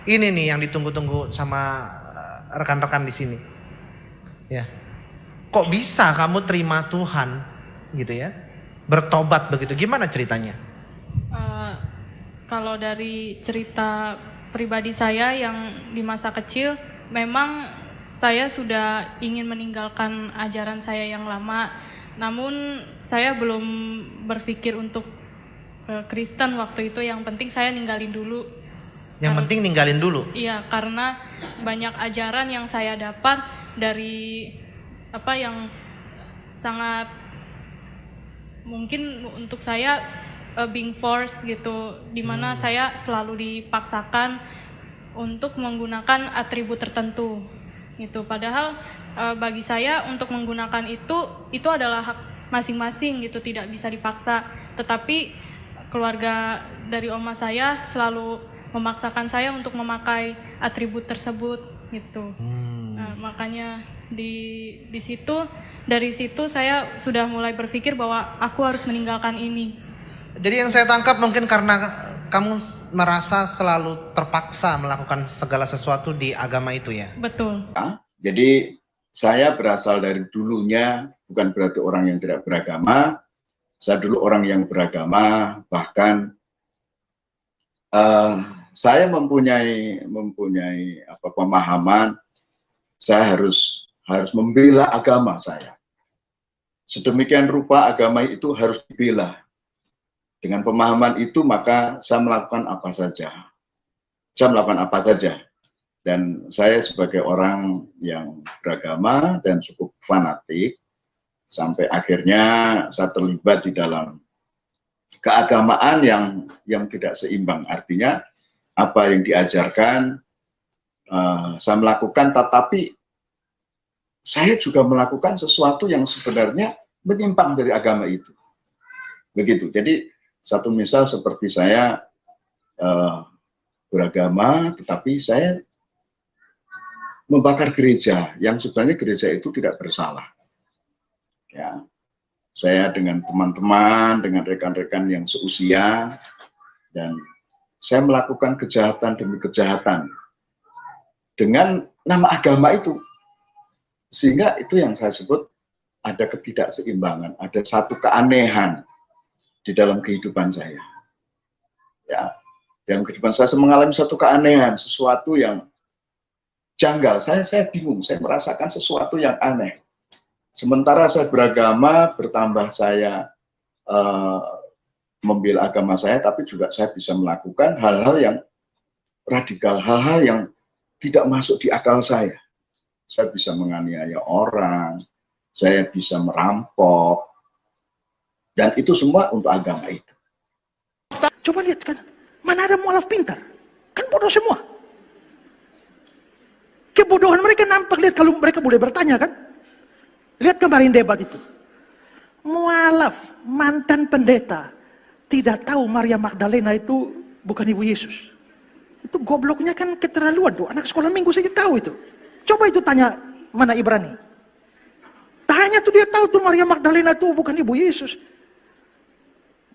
ini nih yang ditunggu-tunggu sama rekan-rekan di sini. Ya. Kok bisa kamu terima Tuhan gitu ya? Bertobat begitu. Gimana ceritanya? Kalau dari cerita pribadi saya yang di masa kecil, memang saya sudah ingin meninggalkan ajaran saya yang lama, namun saya belum berpikir untuk Kristen waktu itu. Yang penting saya ninggalin dulu. Yang penting ninggalin dulu. Iya, karena banyak ajaran yang saya dapat dari yang sangat mungkin untuk saya being forced gitu, dimana saya selalu dipaksakan untuk menggunakan atribut tertentu gitu. Padahal bagi saya untuk menggunakan itu adalah hak masing-masing gitu, tidak bisa dipaksa. Tetapi keluarga dari oma saya selalu memaksakan saya untuk memakai atribut tersebut gitu. Nah, makanya di situ, dari situ saya sudah mulai berpikir bahwa aku harus meninggalkan ini. Jadi yang saya tangkap mungkin karena kamu merasa selalu terpaksa melakukan segala sesuatu di agama itu ya? Betul. Jadi saya berasal dari dulunya bukan berarti orang yang tidak beragama. Saya dulu orang yang beragama, bahkan saya mempunyai pemahaman saya harus membela agama saya. Sedemikian rupa agama itu harus dibela. Dengan pemahaman itu maka saya melakukan apa saja. Dan saya sebagai orang yang beragama dan cukup fanatik, sampai akhirnya saya terlibat di dalam keagamaan yang tidak seimbang. Artinya apa yang diajarkan saya melakukan, tetapi saya juga melakukan sesuatu yang sebenarnya menyimpang dari agama itu. Begitu. Jadi satu misal seperti saya beragama, tetapi saya membakar gereja, yang sebenarnya gereja itu tidak bersalah. Ya, saya dengan teman-teman, dengan rekan-rekan yang seusia, dan saya melakukan kejahatan demi kejahatan dengan nama agama itu, sehingga itu yang saya sebut ada ketidakseimbangan, ada satu keanehan di dalam kehidupan saya. Ya, dalam kehidupan saya mengalami satu keanehan, sesuatu yang janggal. Saya bingung, saya merasakan sesuatu yang aneh. Sementara saya beragama, bertambah saya membela agama saya, tapi juga saya bisa melakukan hal-hal yang radikal, hal-hal yang tidak masuk di akal saya. Saya bisa menganiaya orang, saya bisa merampok, dan itu semua untuk agama itu. Coba lihat kan, mana ada mualaf pintar? Kan bodoh semua. Kebodohan mereka nampak, lihat kalau mereka boleh bertanya kan. Lihat kemarin debat itu. Mualaf, mantan pendeta, tidak tahu Maria Magdalena itu bukan ibu Yesus. Itu gobloknya kan keterlaluan tuh. Anak sekolah minggu saja tahu itu. Coba itu tanya mana Ibrani. Tanya tuh, dia tahu tuh Maria Magdalena itu bukan ibu Yesus.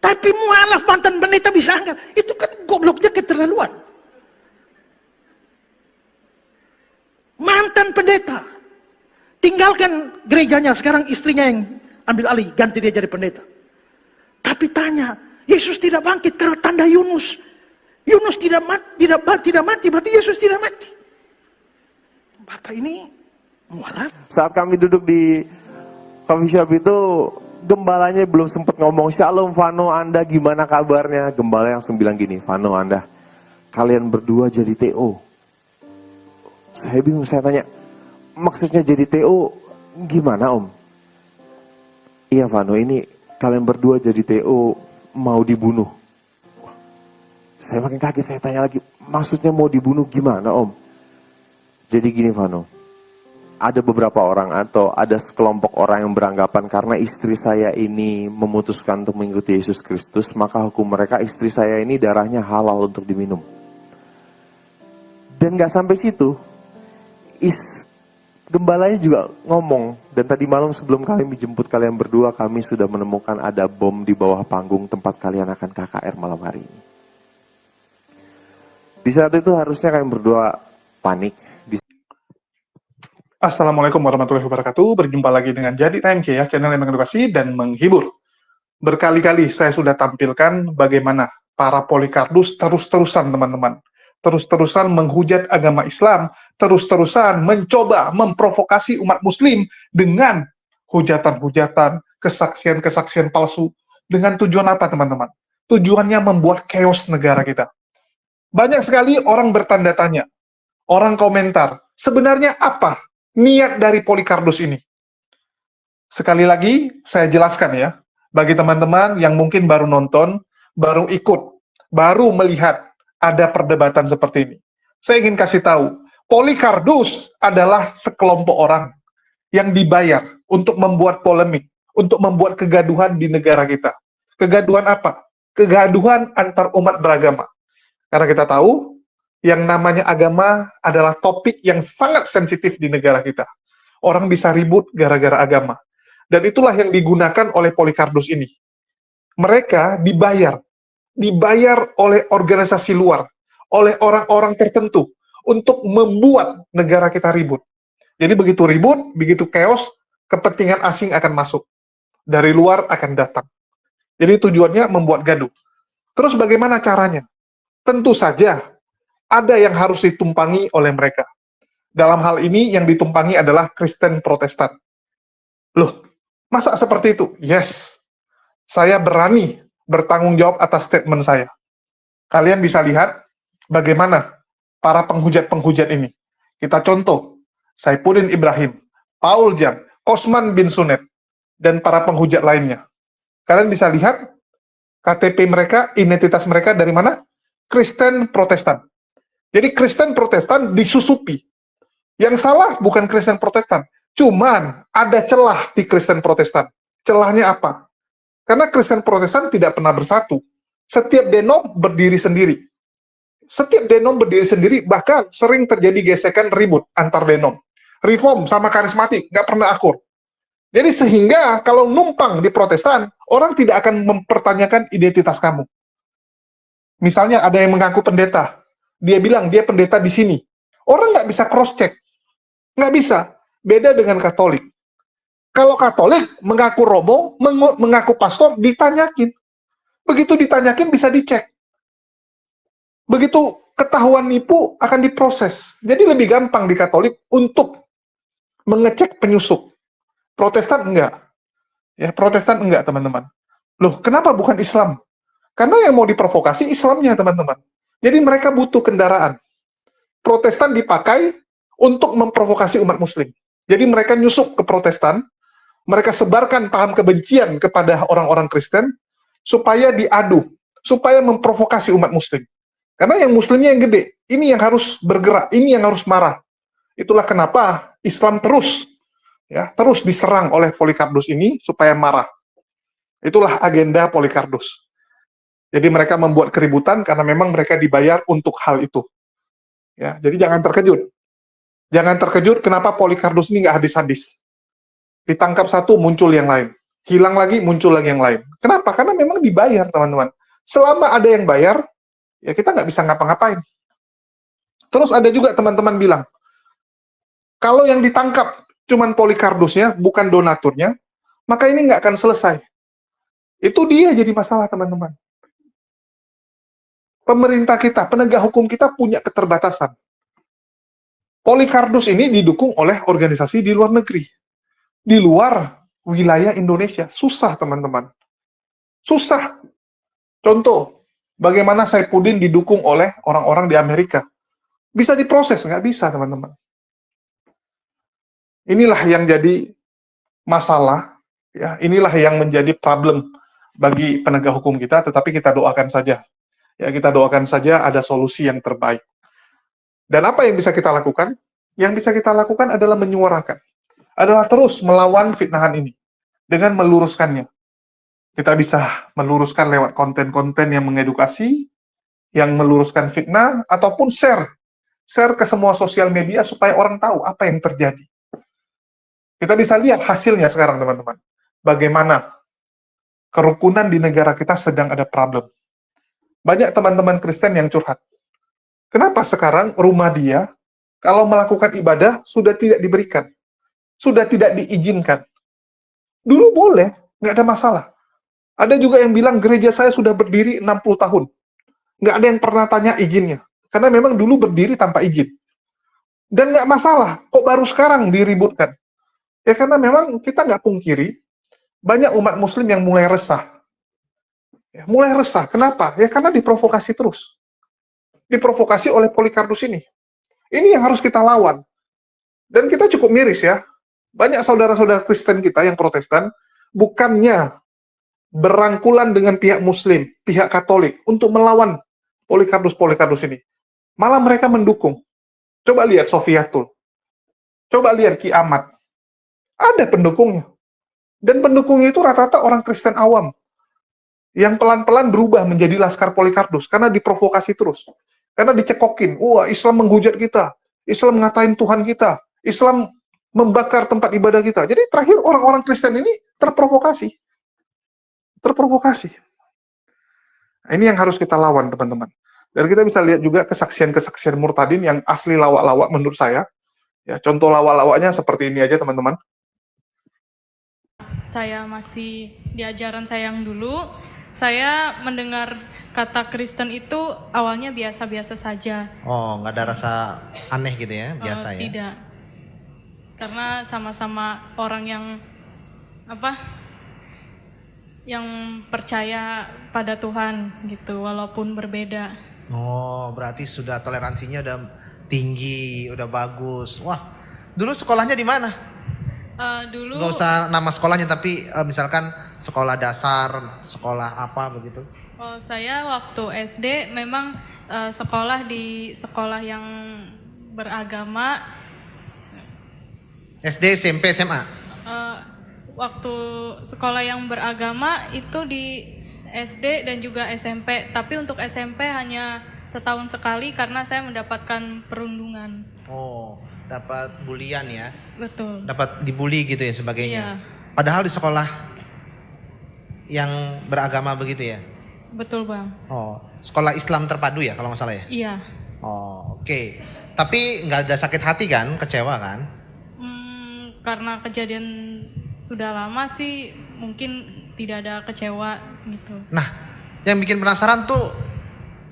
Tapi mualaf mantan pendeta bisa anggap. Itu kan gobloknya keterlaluan. Mantan pendeta. Tinggalkan gerejanya, sekarang istrinya yang ambil alih, ganti dia jadi pendeta. Tapi tanya, Yesus tidak bangkit karena tanda Yunus. Yunus tidak mati, berarti Yesus tidak mati. Bapak ini mualaf. Saat kami duduk di coffee shop itu, gembalanya belum sempat ngomong, "Shalom Vano, Anda gimana kabarnya?" Gembala langsung bilang gini, "Vano, Anda, kalian berdua jadi TO." Saya bingung, saya tanya, "Maksudnya jadi TO gimana Om?" "Iya Vano, ini kalian berdua jadi TO mau dibunuh." Saya makin kaget, saya tanya lagi, "Maksudnya mau dibunuh gimana Om?" "Jadi gini Vano, ada beberapa orang atau ada sekelompok orang yang beranggapan karena istri saya ini memutuskan untuk mengikuti Yesus Kristus, maka hukum mereka istri saya ini darahnya halal untuk diminum." Dan gak sampai situ, gembalanya juga ngomong, "Dan tadi malam sebelum kami menjemput kalian berdua, kami sudah menemukan ada bom di bawah panggung tempat kalian akan KKR malam hari ini." Di saat itu harusnya kalian berdua panik. Assalamualaikum warahmatullahi wabarakatuh. Berjumpa lagi dengan Jadi TMC ya, channel yang mengedukasi dan menghibur. Berkali-kali saya sudah tampilkan bagaimana para Polikardus terus-terusan teman-teman. Terus-terusan menghujat agama Islam, terus-terusan mencoba memprovokasi umat muslim dengan hujatan-hujatan, kesaksian-kesaksian palsu. Dengan tujuan apa teman-teman? Tujuannya membuat chaos negara kita. Banyak sekali orang bertanda tanya, orang komentar, sebenarnya apa niat dari Polikardus ini? Sekali lagi, saya jelaskan ya, bagi teman-teman yang mungkin baru nonton, baru ikut, baru melihat ada perdebatan seperti ini. Saya ingin kasih tahu, Polikardus adalah sekelompok orang yang dibayar untuk membuat polemik, untuk membuat kegaduhan di negara kita. Kegaduhan apa? Kegaduhan antar umat beragama. Karena kita tahu, yang namanya agama adalah topik yang sangat sensitif di negara kita. Orang bisa ribut gara-gara agama. Dan itulah yang digunakan oleh Polikardus ini. Mereka dibayar oleh organisasi luar, oleh orang-orang tertentu, untuk membuat negara kita ribut. Jadi begitu ribut, begitu chaos, kepentingan asing akan masuk. Dari luar akan datang. Jadi tujuannya membuat gaduh. Terus bagaimana caranya? Tentu saja, ada yang harus ditumpangi oleh mereka. Dalam hal ini, yang ditumpangi adalah Kristen Protestan. Loh, masa seperti itu? Yes, saya berani bertanggung jawab atas statement saya. Kalian bisa lihat bagaimana para penghujat-penghujat ini. Kita contoh, Saifuddin Ibrahim, Paul Jang, Kosman bin Sunet, dan para penghujat lainnya. Kalian bisa lihat KTP mereka, identitas mereka dari mana? Kristen Protestan. Jadi Kristen Protestan disusupi. Yang salah bukan Kristen Protestan, cuman ada celah di Kristen Protestan. Celahnya apa? Karena Kristen Protestan tidak pernah bersatu. Setiap denom berdiri sendiri. Setiap denom berdiri sendiri, bahkan sering terjadi gesekan ribut antar denom. Reform sama karismatik, nggak pernah akur. Jadi sehingga kalau numpang di Protestan, orang tidak akan mempertanyakan identitas kamu. Misalnya ada yang mengaku pendeta, dia bilang dia pendeta di sini. Orang nggak bisa cross-check. Nggak bisa. Beda dengan Katolik. Kalau Katolik mengaku romo, mengaku pastor, ditanyakin. Begitu ditanyakin bisa dicek. Begitu ketahuan nipu, akan diproses. Jadi lebih gampang di Katolik untuk mengecek penyusup. Protestan enggak. Ya, Protestan enggak, teman-teman. Loh, kenapa bukan Islam? Karena yang mau diprovokasi Islamnya, teman-teman. Jadi mereka butuh kendaraan. Protestan dipakai untuk memprovokasi umat muslim. Jadi mereka nyusup ke Protestan, mereka sebarkan paham kebencian kepada orang-orang Kristen, supaya diadu, supaya memprovokasi umat muslim. Karena yang muslimnya yang gede, ini yang harus bergerak, ini yang harus marah. Itulah kenapa Islam terus diserang oleh Polikardus ini, supaya marah. Itulah agenda Polikardus. Jadi mereka membuat keributan karena memang mereka dibayar untuk hal itu. Ya, jadi jangan terkejut. Jangan terkejut kenapa Polikardus ini nggak habis-habis. Ditangkap satu, muncul yang lain. Hilang lagi, muncul lagi yang lain. Kenapa? Karena memang dibayar, teman-teman. Selama ada yang bayar, ya kita nggak bisa ngapa-ngapain. Terus ada juga teman-teman bilang, kalau yang ditangkap cuman Polikardusnya, bukan donaturnya, maka ini nggak akan selesai. Itu dia jadi masalah, teman-teman. Pemerintah kita, penegak hukum kita punya keterbatasan. Polikardus ini didukung oleh organisasi di luar negeri. Di luar wilayah Indonesia. Susah, teman-teman. Susah. Contoh, bagaimana Saifuddin didukung oleh orang-orang di Amerika. Bisa diproses? Nggak bisa, teman-teman. Inilah yang jadi masalah. Ya, inilah yang menjadi problem bagi penegak hukum kita, tetapi kita doakan saja. Ya, kita doakan saja ada solusi yang terbaik. Dan apa yang bisa kita lakukan? Yang bisa kita lakukan adalah menyuarakan. Adalah terus melawan fitnahan ini. Dengan meluruskannya. Kita bisa meluruskan lewat konten-konten yang mengedukasi, yang meluruskan fitnah, ataupun share. Share ke semua sosial media supaya orang tahu apa yang terjadi. Kita bisa lihat hasilnya sekarang, teman-teman. Bagaimana kerukunan di negara kita sedang ada problem. Banyak teman-teman Kristen yang curhat. Kenapa sekarang rumah dia kalau melakukan ibadah sudah tidak diberikan, sudah tidak diizinkan? Dulu boleh, nggak ada masalah. Ada juga yang bilang gereja saya sudah berdiri 60 tahun. Nggak ada yang pernah tanya izinnya. Karena memang dulu berdiri tanpa izin. Dan nggak masalah, kok baru sekarang diributkan? Ya karena memang kita nggak pungkiri, banyak umat muslim yang mulai resah. Ya, mulai resah, kenapa? Ya karena diprovokasi terus. Diprovokasi oleh Polikarpus ini. Ini yang harus kita lawan. Dan kita cukup miris ya. Banyak saudara-saudara Kristen kita yang Protestan, bukannya berangkulan dengan pihak Muslim, pihak Katolik, untuk melawan Polikarpus ini. Malah mereka mendukung. Coba lihat Sofiatul. Coba lihat Ki Ahmad. Ada pendukungnya. Dan pendukungnya itu rata-rata orang Kristen awam. Yang pelan-pelan berubah menjadi laskar Polikarpus. Karena diprovokasi terus. Karena dicekokin. Wah, Islam menghujat kita. Islam ngatain Tuhan kita. Islam membakar tempat ibadah kita. Jadi terakhir orang-orang Kristen ini terprovokasi. Terprovokasi. Nah, ini yang harus kita lawan, teman-teman. Dan kita bisa lihat juga kesaksian-kesaksian murtadin yang asli lawak-lawak menurut saya. Ya, contoh lawak-lawaknya seperti ini aja, teman-teman. Saya masih di ajaran saya yang dulu, saya mendengar kata Kristen itu awalnya biasa-biasa saja. Oh, nggak ada rasa aneh gitu ya, biasa ya? Tidak. Karena sama-sama orang yang yang percaya pada Tuhan gitu, walaupun berbeda. Oh, berarti sudah toleransinya udah tinggi, udah bagus. Wah, dulu sekolahnya di mana? Dulu Gak usah nama sekolahnya, tapi misalkan sekolah dasar, sekolah apa begitu? saya waktu SD memang sekolah di sekolah yang beragama. SD, SMP, SMA? Waktu sekolah yang beragama itu di SD dan juga SMP, tapi untuk SMP hanya setahun sekali karena saya mendapatkan perundungan. Oh, dapat bulian ya? Betul. Dapat dibully gitu ya sebagainya? Iya. Padahal di sekolah yang beragama begitu ya? Betul bang. Oh, sekolah Islam terpadu ya kalau nggak salah ya? Iya. Oh, oke. Tapi nggak ada sakit hati kan? Kecewa kan? Karena kejadian sudah lama sih mungkin tidak ada kecewa gitu. Nah, yang bikin penasaran tuh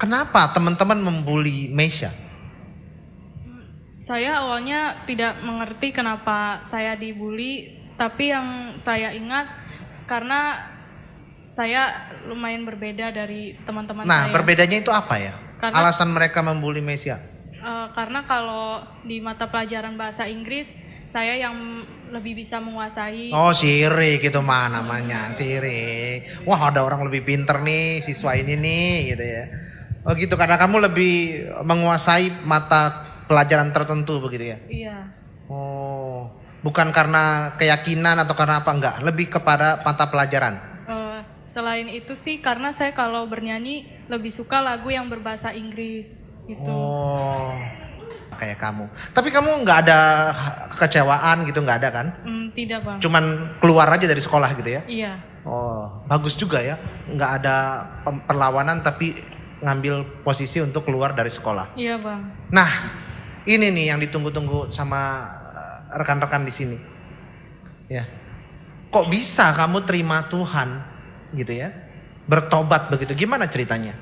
kenapa teman-teman membuli Meisha? Saya awalnya tidak mengerti kenapa saya dibully, tapi yang saya ingat karena saya lumayan berbeda dari teman-teman Nah, saya. berbedanya itu apa ya? Karena- Alasan mereka membuli Meisha? Karena kalau di mata pelajaran bahasa Inggris, saya yang lebih bisa menguasai. Oh, sirik itu mah namanya, sirik. Wah, ada orang lebih pinter nih, siswa ini nih gitu ya. Oh gitu, karena kamu lebih menguasai mata pelajaran tertentu begitu ya? Iya. Oh, bukan karena keyakinan atau karena apa, enggak, lebih kepada mata pelajaran. Selain itu sih karena saya kalau bernyanyi lebih suka lagu yang berbahasa Inggris gitu. Oh, kayak kamu. Tapi kamu nggak ada kekecewaan gitu, nggak ada kan? Tidak bang. Cuman keluar aja dari sekolah gitu ya? Iya. Oh, bagus juga ya. Nggak ada perlawanan tapi ngambil posisi untuk keluar dari sekolah. Iya bang. Nah, ini nih yang ditunggu-tunggu sama rekan-rekan di sini. Ya. Kok bisa kamu terima Tuhan gitu ya? Bertobat begitu. Gimana ceritanya?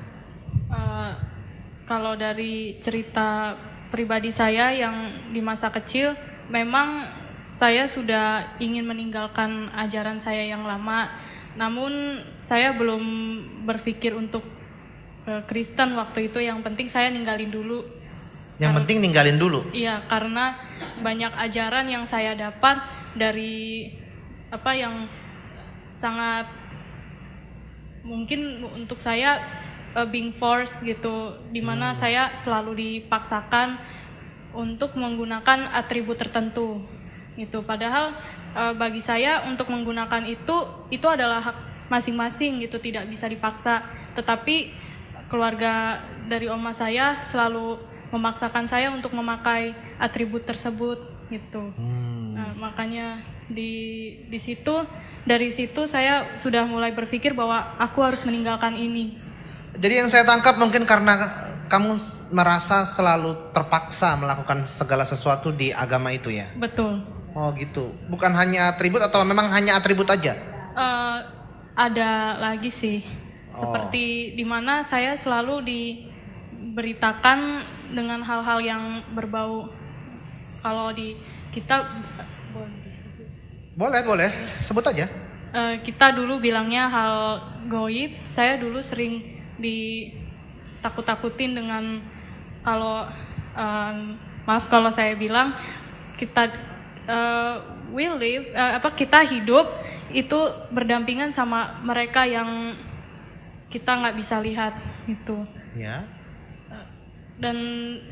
Kalau dari cerita pribadi saya yang di masa kecil, memang saya sudah ingin meninggalkan ajaran saya yang lama. Namun saya belum berpikir untuk Kristen waktu itu. Yang penting saya ninggalin dulu. Yang penting ninggalin dulu. Iya, karena banyak ajaran yang saya dapat dari yang sangat mungkin untuk saya being forced gitu, dimana saya selalu dipaksakan untuk menggunakan atribut tertentu gitu. Padahal bagi saya untuk menggunakan itu adalah hak masing-masing gitu, tidak bisa dipaksa. Tetapi keluarga dari oma saya selalu memaksakan saya untuk memakai atribut tersebut gitu. Nah, makanya di situ, dari situ saya sudah mulai berpikir bahwa aku harus meninggalkan ini. Jadi yang saya tangkap mungkin karena kamu merasa selalu terpaksa melakukan segala sesuatu di agama itu ya? Betul. Oh gitu. Bukan hanya atribut atau memang hanya atribut aja? Ada lagi sih. Seperti dimana saya selalu diberitakan dengan hal-hal yang berbau. Kalau di kita Boleh, sebut aja. kita dulu bilangnya hal goib. Saya dulu sering ditakut-takutin dengan kalau maaf kalau saya bilang kita kita hidup itu berdampingan sama mereka yang kita nggak bisa lihat gitu. Ya. Dan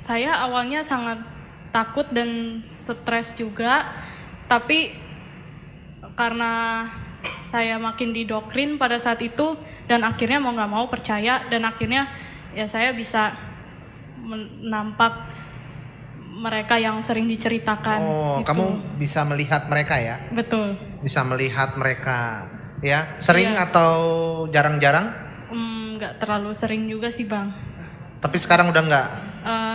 saya awalnya sangat takut dan stres juga, tapi karena saya makin didoktrin pada saat itu dan akhirnya mau nggak mau percaya, dan akhirnya ya saya bisa menampak mereka yang sering diceritakan. Oh, gitu. kamu bisa melihat mereka ya? Betul. Bisa melihat mereka ya? Sering Iya. atau jarang-jarang? Nggak terlalu sering juga sih Bang. Tapi sekarang udah nggak?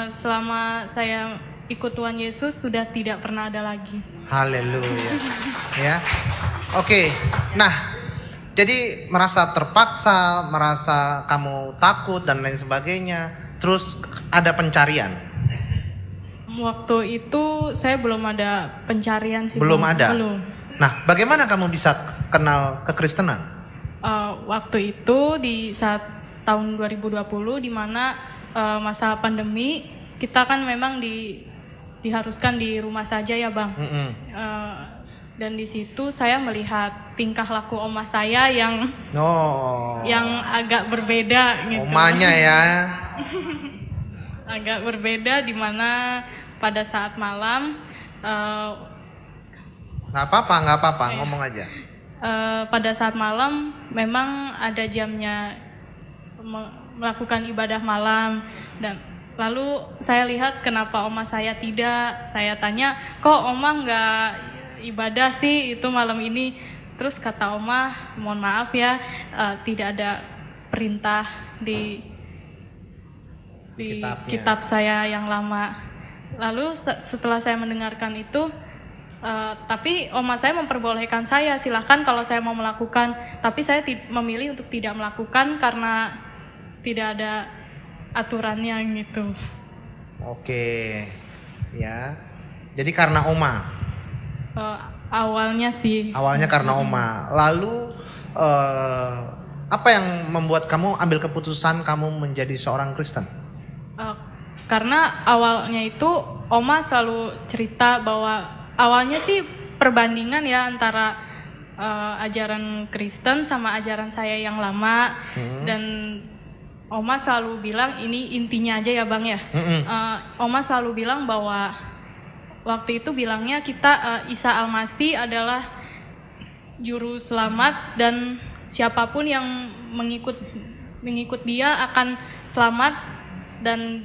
Selama saya ikut Tuhan Yesus sudah tidak pernah ada lagi. Haleluya. Ya. Oke. Nah, jadi merasa terpaksa, merasa kamu takut dan lain sebagainya. Terus ada pencarian? Waktu itu saya belum ada pencarian sih. Belum Bang. ada? Belum. Nah, bagaimana kamu bisa kenal kekristenan? Waktu itu di saat tahun 2020 di mana masa pandemi, kita kan memang diharuskan di rumah saja ya Bang. Dan di situ saya melihat tingkah laku oma saya yang Oh. yang agak berbeda gitu. Omanya ya. Agak berbeda di mana pada saat malam Nggak apa-apa, ngomong aja. pada saat malam memang ada jamnya melakukan ibadah malam, dan lalu saya lihat kenapa oma saya tidak. Saya tanya, kok oma nggak ibadah sih itu malam ini? Terus kata oma, mohon maaf ya, tidak ada perintah di Kitabnya. kitab saya yang lama. Lalu setelah saya mendengarkan itu, tapi oma saya memperbolehkan saya, silahkan kalau saya mau melakukan. Tapi saya memilih untuk tidak melakukan karena tidak ada aturannya gitu. Oke. Ya. Jadi karena oma. Awalnya sih. Awalnya karena oma. Lalu apa yang membuat kamu ambil keputusan kamu menjadi seorang Kristen? Karena awalnya itu oma selalu cerita bahwa awalnya sih perbandingan ya antara ajaran Kristen sama ajaran saya yang lama. Dan oma selalu bilang ini intinya aja ya Bang ya. Oma selalu bilang bahwa waktu itu bilangnya kita Isa Al-Masih adalah juru selamat, dan siapapun yang mengikut dia akan selamat dan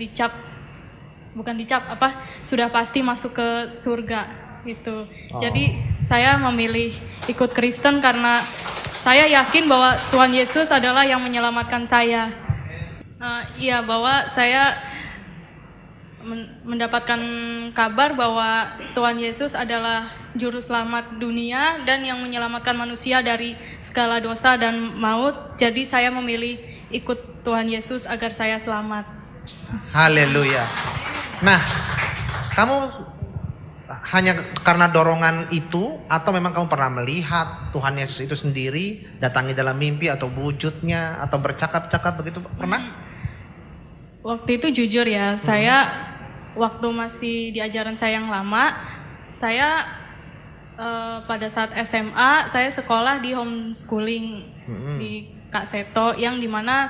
sudah pasti masuk ke surga gitu. Jadi saya memilih ikut Kristen karena saya yakin bahwa Tuhan Yesus adalah yang menyelamatkan saya. Iya, bahwa saya mendapatkan kabar bahwa Tuhan Yesus adalah juru selamat dunia dan yang menyelamatkan manusia dari segala dosa dan maut. Jadi saya memilih ikut Tuhan Yesus agar saya selamat. Haleluya. Nah, kamu hanya karena dorongan itu atau memang kamu pernah melihat Tuhan Yesus itu sendiri datangi dalam mimpi atau wujudnya atau bercakap-cakap begitu, pernah? Waktu itu jujur ya, saya waktu masih di ajaran saya yang lama, saya pada saat SMA saya sekolah di homeschooling di Kak Seto, yang dimana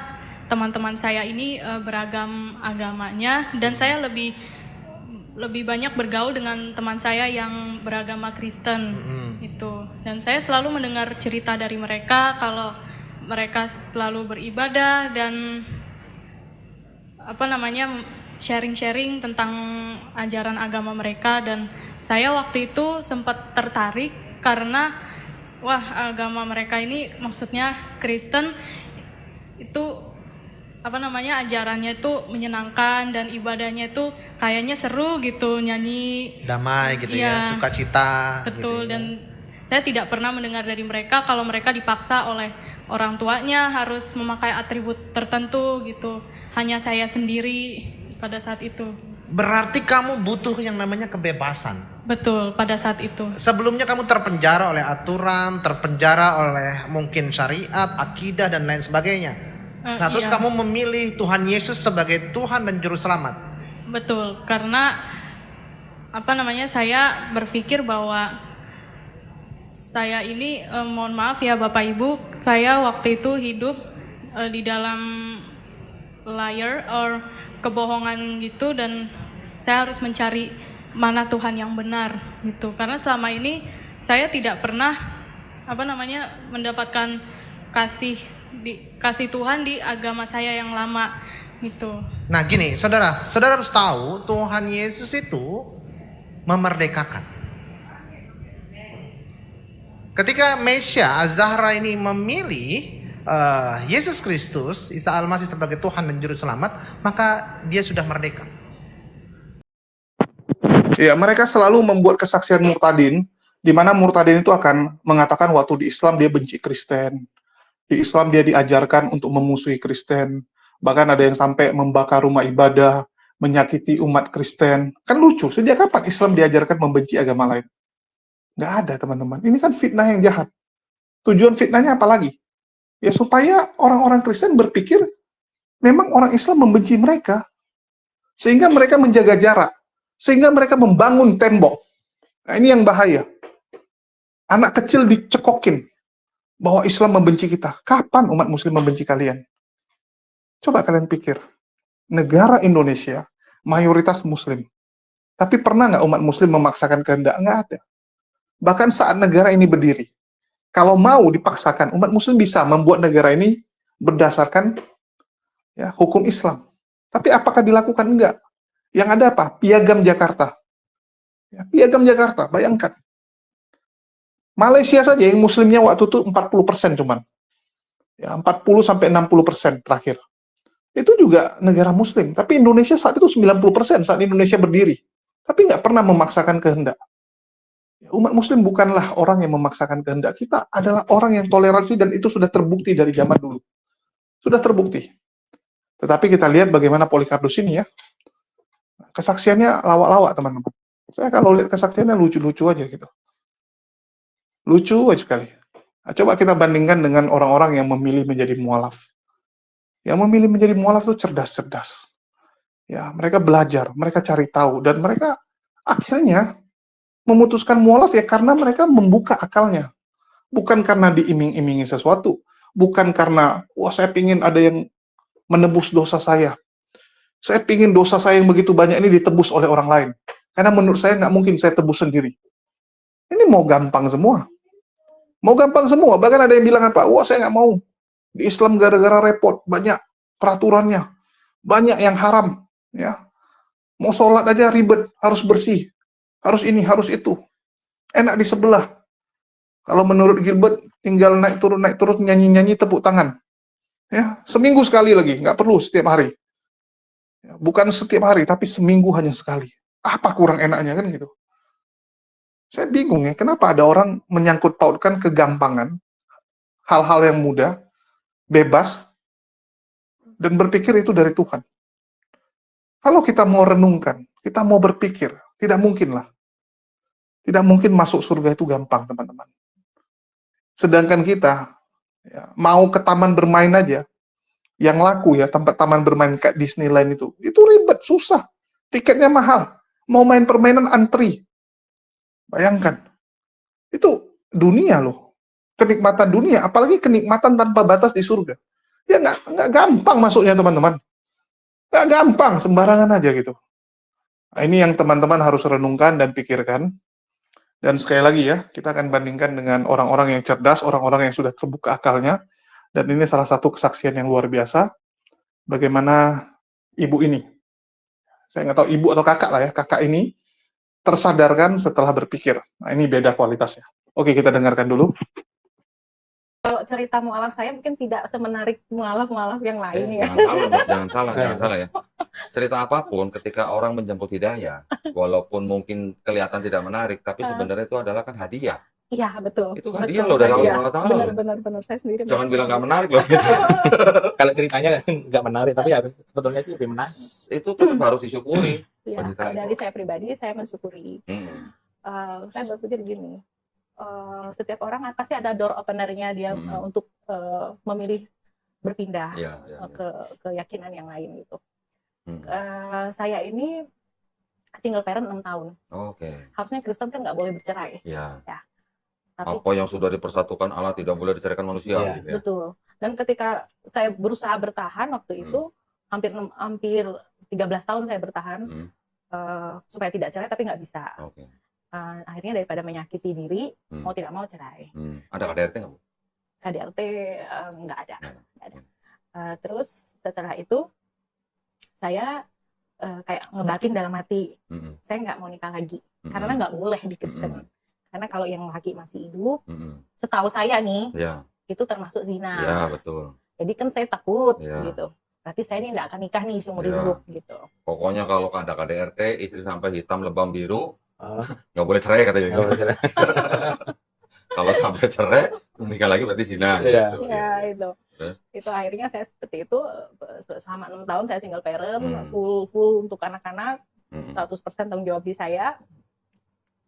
teman-teman saya ini beragam agamanya, dan saya lebih banyak bergaul dengan teman saya yang beragama Kristen itu. Dan saya selalu mendengar cerita dari mereka kalau mereka selalu beribadah dan sharing-sharing tentang ajaran agama mereka. Dan saya waktu itu sempat tertarik karena agama mereka ini, maksudnya Kristen itu ajarannya itu menyenangkan dan ibadahnya itu kayaknya seru gitu, nyanyi. Damai gitu ya, Iya. sukacita. Betul, gitu ya. dan saya tidak pernah mendengar dari mereka kalau mereka dipaksa oleh orang tuanya harus memakai atribut tertentu gitu. Hanya saya sendiri pada saat itu. Berarti kamu butuh yang namanya kebebasan. Betul, pada saat itu. Sebelumnya kamu terpenjara oleh aturan, terpenjara oleh mungkin syariat, akidah dan lain sebagainya. Nah, terus Iya. kamu memilih Tuhan Yesus sebagai Tuhan dan Juru Selamat. Betul, karena saya berpikir bahwa saya ini, mohon maaf ya Bapak Ibu, saya waktu itu hidup di dalam liar or kebohongan gitu, dan saya harus mencari mana Tuhan yang benar gitu. Karena selama ini saya tidak pernah mendapatkan kasih Tuhan di agama saya yang lama gitu. Nah gini, saudara harus tahu Tuhan Yesus itu memerdekakan. Ketika Mesya Az-Zahra ini memilih Yesus Kristus, Isa Al-Masih sebagai Tuhan dan Juru Selamat, maka dia sudah merdeka. Ya, mereka selalu membuat kesaksian murtadin, di mana murtadin itu akan mengatakan waktu di Islam dia benci Kristen. Di Islam dia diajarkan untuk memusuhi Kristen. Bahkan ada yang sampai membakar rumah ibadah, menyakiti umat Kristen. Kan lucu, sejak kapan Islam diajarkan membenci agama lain? Nggak ada, teman-teman. Ini kan fitnah yang jahat. Tujuan fitnahnya apa lagi? Ya supaya orang-orang Kristen berpikir memang orang Islam membenci mereka. Sehingga mereka menjaga jarak. Sehingga mereka membangun tembok. Nah, ini yang bahaya. Anak kecil dicekokin bahwa Islam membenci kita. Kapan umat muslim membenci kalian? Coba kalian pikir. Negara Indonesia mayoritas muslim. Tapi pernah nggak umat muslim memaksakan kehendak? Nggak ada. Bahkan saat negara ini berdiri, kalau mau dipaksakan, umat muslim bisa membuat negara ini berdasarkan ya, hukum Islam. Tapi apakah dilakukan? Enggak. Yang ada apa? Piagam Jakarta. Ya, Piagam Jakarta, bayangkan. Malaysia saja yang muslimnya waktu itu 40% cuman. Ya, 40-60% terakhir. Itu juga negara muslim. Tapi Indonesia saat itu 90% saat Indonesia berdiri. Tapi nggak pernah memaksakan kehendak. Umat muslim bukanlah orang yang memaksakan kehendak. Kita adalah orang yang toleransi dan itu sudah terbukti dari zaman dulu. Sudah terbukti. Tetapi kita lihat bagaimana Polycarpus ini ya. Kesaksiannya lawak-lawak, teman-teman. Saya kalau lihat kesaksiannya lucu-lucu aja gitu. Lucu aja sekali. Nah, coba kita bandingkan dengan orang-orang yang memilih menjadi mualaf. Yang memilih menjadi mualaf itu cerdas-cerdas. Ya, mereka belajar, mereka cari tahu, dan mereka akhirnya memutuskan mualaf ya karena mereka membuka akalnya. Bukan karena diiming-imingi sesuatu. Bukan karena, wah saya pingin ada yang menebus dosa saya. Saya pingin dosa saya yang begitu banyak ini ditebus oleh orang lain. Karena menurut saya nggak mungkin saya tebus sendiri. Ini mau gampang semua. Mau gampang semua. Bahkan ada yang bilang apa? Wah saya nggak mau. Di Islam gara-gara repot. Banyak peraturannya. Banyak yang haram. Ya. Mau sholat aja ribet. Harus bersih. Harus ini, harus itu. Enak di sebelah. Kalau menurut Gilbert, tinggal naik turun nyanyi-nyanyi tepuk tangan. Ya, seminggu sekali lagi, nggak perlu setiap hari. Bukan setiap hari, tapi seminggu hanya sekali. Apa kurang enaknya kan gitu? Saya bingung ya, kenapa ada orang menyangkut pautkan kegampangan, hal-hal yang mudah, bebas, dan berpikir itu dari Tuhan. Kalau kita mau renungkan, kita mau berpikir, tidak mungkin lah. Tidak mungkin masuk surga itu gampang, teman-teman. Sedangkan kita, ya, mau ke taman bermain aja, yang laku ya, tempat taman bermain kayak Disneyland itu ribet, susah. Tiketnya mahal. Mau main permainan antri. Bayangkan. Itu dunia loh. Kenikmatan dunia, apalagi kenikmatan tanpa batas di surga. Ya nggak gampang masuknya, teman-teman. Nggak gampang, sembarangan aja gitu. Nah, ini yang teman-teman harus renungkan dan pikirkan. Dan sekali lagi ya, kita akan bandingkan dengan orang-orang yang cerdas, orang-orang yang sudah terbuka akalnya. Dan ini salah satu kesaksian yang luar biasa. Bagaimana ibu ini, saya nggak tahu ibu atau kakak lah ya, kakak ini tersadarkan setelah berpikir. Nah, ini beda kualitasnya. Oke, kita dengarkan dulu. Kalau cerita mualaf saya mungkin tidak semenarik mualaf-mualaf yang lain ya. Jangan salah ya. Cerita apapun ketika orang menjemput hidayah, walaupun mungkin kelihatan tidak menarik, tapi sebenarnya itu adalah kan hadiah. Iya, betul. Itu hadiah Betul, loh dari Allah hadiah. Subhanahu wa Ta'ala. Benar, saya sendiri. Jangan bilang nggak menarik loh. Kalau ceritanya nggak menarik, tapi harus sebetulnya sih lebih menarik. Itu tetap harus disyukuri. Iya, Wanita kalau itu. dari saya pribadi, saya mensyukuri. Hmm. Saya berpikir gini, setiap orang pasti ada door opener-nya dia untuk memilih berpindah Iya, iya, iya. ke keyakinan yang lain gitu. Hmm. Saya ini single parent 6 tahun. Oke. Harusnya Kristen kan nggak boleh bercerai. Ya. Tapi Apa yang sudah dipersatukan Allah tidak boleh diceraikan manusia. Iya. Gitu ya. betul. Dan ketika saya berusaha bertahan waktu itu, hampir 13 tahun saya bertahan supaya tidak cerai, tapi nggak bisa. Oke. Akhirnya daripada menyakiti diri, Hmm. mau tidak mau cerai. Ada KDRT nggak, Bu? KDRT nggak ada. Nggak ada. Nggak ada. Terus setelah itu saya kayak ngebatin dalam hati, saya nggak mau nikah lagi karena nggak boleh di Kristen. Karena kalau yang laki masih hidup, setahu saya nih, Ya, itu termasuk zina. ya betul. Jadi kan saya takut Ya. gitu. Berarti saya ini nggak akan nikah nih seumur Ya. hidup gitu. Pokoknya kalau ada KDRT, istri sampai hitam lebam biru, Oh, nggak boleh cerai katanya. nggak boleh cerai. Kalau sampai cerai, nikah lagi berarti zina. Iya. Ya itu. Terus? Itu akhirnya saya seperti itu selama 6 tahun saya single parent, Hmm. full untuk anak-anak, Mm-mm. 100% tanggung jawab di saya.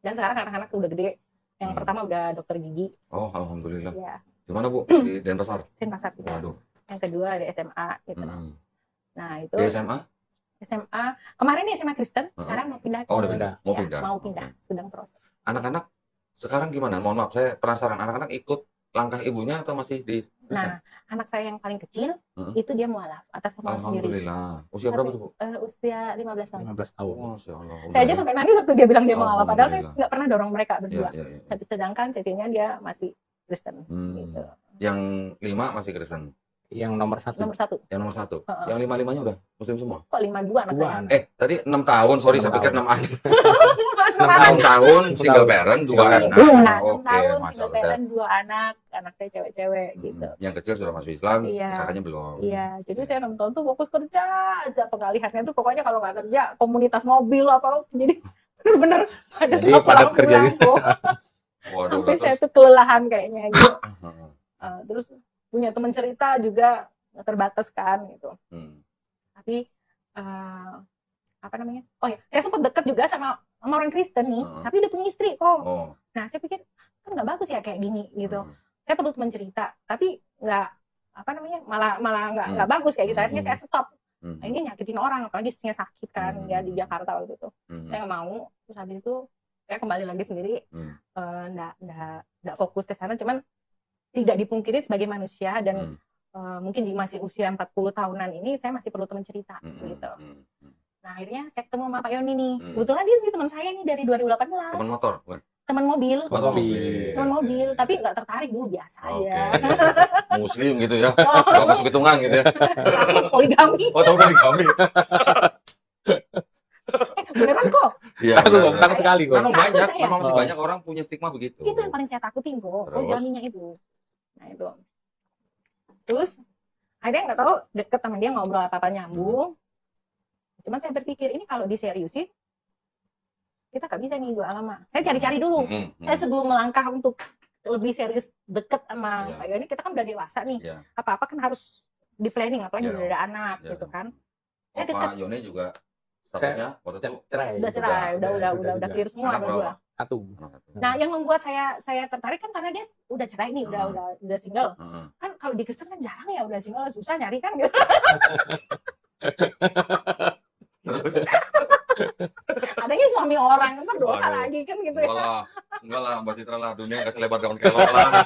Dan sekarang anak-anak udah gede. Yang pertama udah dokter gigi, Oh, alhamdulillah. ya, Di mana, Bu? Di Denpasar. Denpasar juga. Waduh. Yang kedua ada SMA gitu. Mm-mm. Nah itu Di SMA? SMA kemarin nih SMA Kristen, sekarang mau pindah. Oh, udah ke- pindah. Mau ya, pindah. Mau pindah, Oke. sedang proses. Anak-anak sekarang gimana? Mohon maaf, saya penasaran. Anak-anak ikut langkah ibunya atau masih di Nah, anak saya yang paling kecil Heeh. itu dia mualaf atas nama sendiri. Alhamdulillah. Usia berapa tuh, Bu? Usia 15 tahun. 15 tahun. Masya Allah. Saya aja sampai nangis waktu dia bilang dia mualaf, padahal saya Alhamdulillah. nggak pernah dorong mereka Ya, berdua. ya, ya. Tapi sedangkan cecinya dia masih Kristen gitu. Yang 5 masih Kristen. Yang nomor 1. Nomor 1. Yang nomor 1. Heeh. Yang 5-5-nya udah Muslim semua. Kok 52 anak Dua saya? anak. Tadi 6 tahun, sorry, 6 saya pikir tahun. 6 anak. 6 6 tahun, single tahun. parent, 2 Single anak. parent. Nah, 6 Oke, tahun Masya single Allah. parent 2 anak saya cewek-cewek gitu. Yang kecil sudah masuk Islam, Iya. kakaknya belum. Iya, jadi saya 6 tahun tuh fokus kerja aja, pengalihannya tuh pokoknya kalau nggak kerja komunitas mobil apa, jadi bener-bener ada Jadi padat kerja gitu. Waduh, sampai saya terus. tuh kelelahan kayaknya gitu. Heeh. Terus punya teman cerita juga terbatas kan gitu. Tapi apa namanya? Oh ya, saya sempat deket juga sama orang Kristen nih, tapi udah punya istri kok. Oh. Nah, saya pikir kan nggak bagus ya kayak gini gitu. Saya perlu teman cerita, tapi nggak apa namanya malah nggak bagus kayak gitu. Akhirnya saya stop. Nah, ini nyakitin orang, apalagi istrinya sakit kan, dia di Jakarta waktu itu. Saya nggak mau. Terus habis itu saya kembali lagi sendiri, nggak fokus ke sana. Cuman tidak dipungkiri sebagai manusia dan mungkin di masih usia 40 tahunan ini saya masih perlu teman cerita gitu. Nah, akhirnya saya ketemu sama Pak Yoni nih. Kebetulan dia teman saya nih dari 2018. Teman motor, bukan? Teman mobil. Teman mobil, tapi nggak tertarik dulu, biasa aja. Muslim gitu ya. Nggak masuk hitungan gitu ya. Poligami. Oh, tahu dari kami. Beneran kok. Iya. Aku takut sekali kok. Memang banyak, Saya. memang masih banyak orang punya stigma begitu. Itu yang paling saya takutin kok, poligaminya itu. Nah, itu. Terus akhirnya nggak tahu deket sama dia, ngobrol apa-apa nyambung. Cuman saya berpikir ini kalau diseriusin kita nggak bisa nih doa lama. Saya cari-cari dulu. Saya sebelum melangkah untuk lebih serius deket sama Pak Yoni, kita kan udah dewasa nih. Apa-apa kan harus di planning, apalagi udah ada anak gitu kan. Saya deket. Pak Yoni juga statusnya waktu itu Cerai. Udah cerai, udah clear semua anak berdua. berapa? Satu. Nah, yang membuat saya tertarik kan karena dia udah cerai nih, udah single. Kan kalau di Kristen kan jarang ya udah single, susah nyari kan gitu. Terus Adanya suami orang kan dosa lagi kan gitu ya. enggak lah, Mbak Citra lah, dunia nggak selebar daun kelor lah.